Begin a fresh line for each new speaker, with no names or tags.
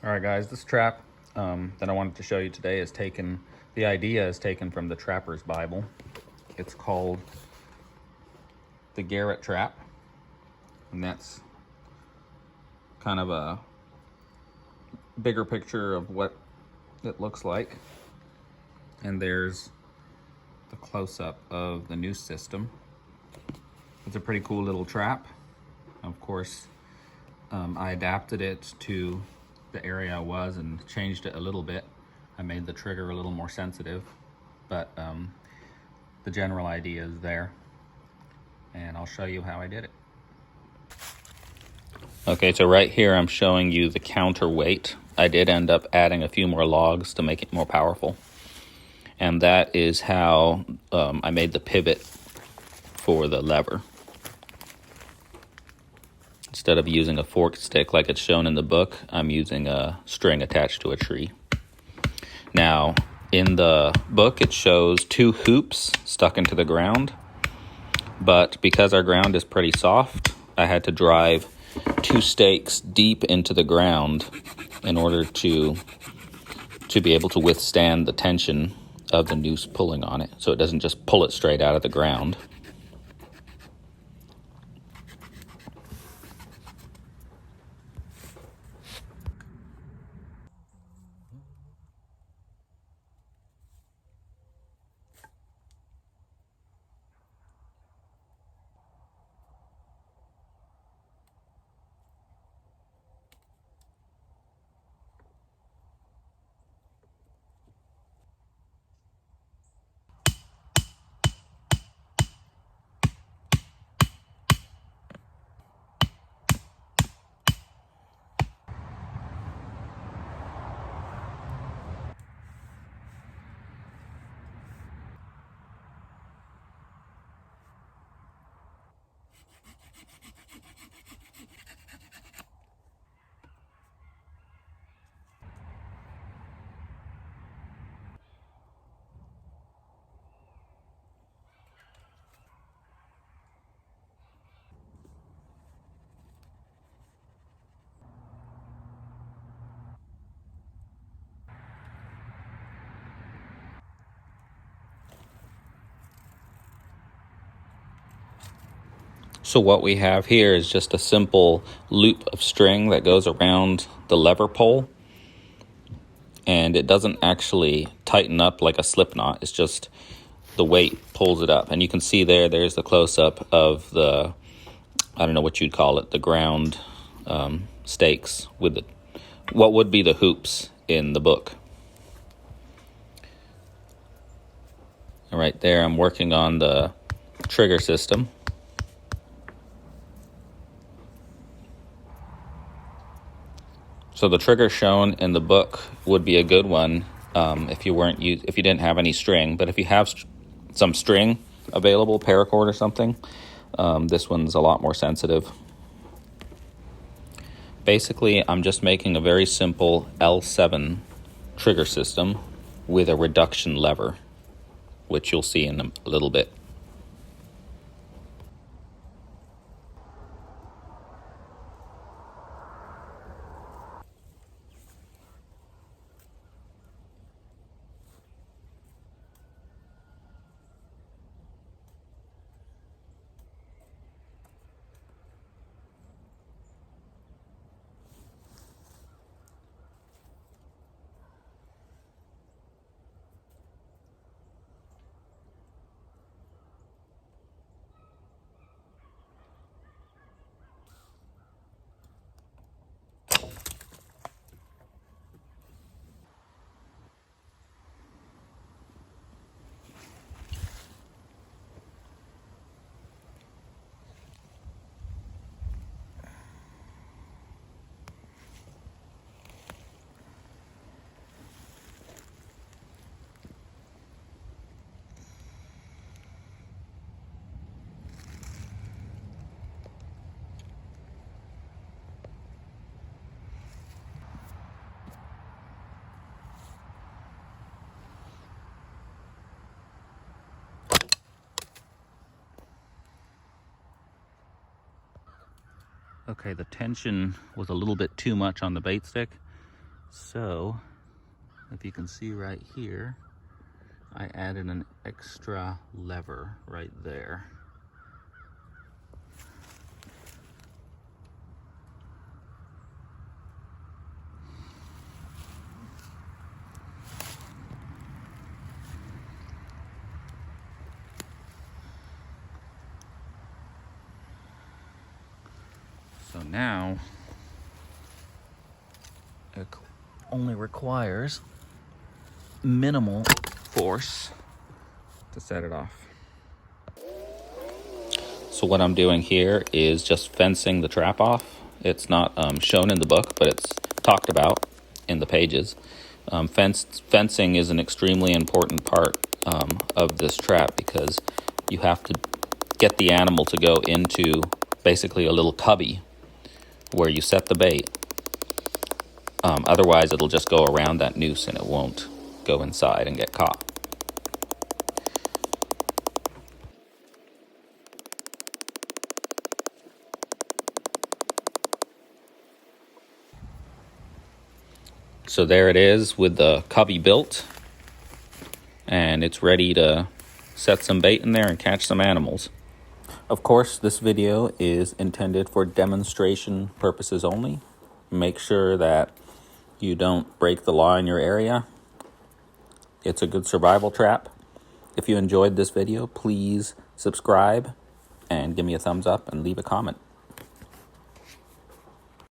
All right, guys, this trap that I wanted to show you today is taken, the idea is taken from the Trapper's Bible. It's called the Garrote trap, and that's kind of a bigger picture of what it looks like. And there's the close-up of the noose system. It's a pretty cool little trap. Of course, I adapted it to the area I was and changed it a little bit. I made the trigger a little more sensitive, but the general idea is there, and I'll show you how I did it. Okay, so right here I'm showing you the counterweight. I did end up adding a few more logs to make it more powerful, and that is how I made the pivot for the lever. Instead of using a forked stick like it's shown in the book, I'm using a string attached to a tree. Now, in the book, it shows 2 hoops stuck into the ground, but because our ground is pretty soft, I had to drive 2 stakes deep into the ground in order to be able to withstand the tension of the noose pulling on it, so it doesn't just pull it straight out of the ground. So what we have here is just a simple loop of string that goes around the lever pole, and it doesn't actually tighten up like a slip knot. It's just the weight pulls it up, and you can see there's the close-up of the, I don't know what you'd call it, the ground stakes with what would be the hoops in the book. And right there, I'm working on the trigger system. So the trigger shown in the book would be a good one if you didn't have any string. But if you have some string available, paracord or something, this one's a lot more sensitive. Basically, I'm just making a very simple L7 trigger system with a reduction lever, which you'll see in a little bit. Okay, the tension was a little bit too much on the bait stick, So, if you can see right here, I added an extra lever right there. So now, it only requires minimal force to set it off. So what I'm doing here is just fencing the trap off. It's not shown in the book, but it's talked about in the pages. Fencing is an extremely important part of this trap because you have to get the animal to go into basically a little cubby where you set the bait. Otherwise, it'll just go around that noose and it won't go inside and get caught. So there it is with the cubby built, and it's ready to set some bait in there and catch some animals. Of course, this video is intended for demonstration purposes only. Make sure that you don't break the law in your area. It's a good survival trap. If you enjoyed this video, please subscribe and give me a thumbs up and leave a comment.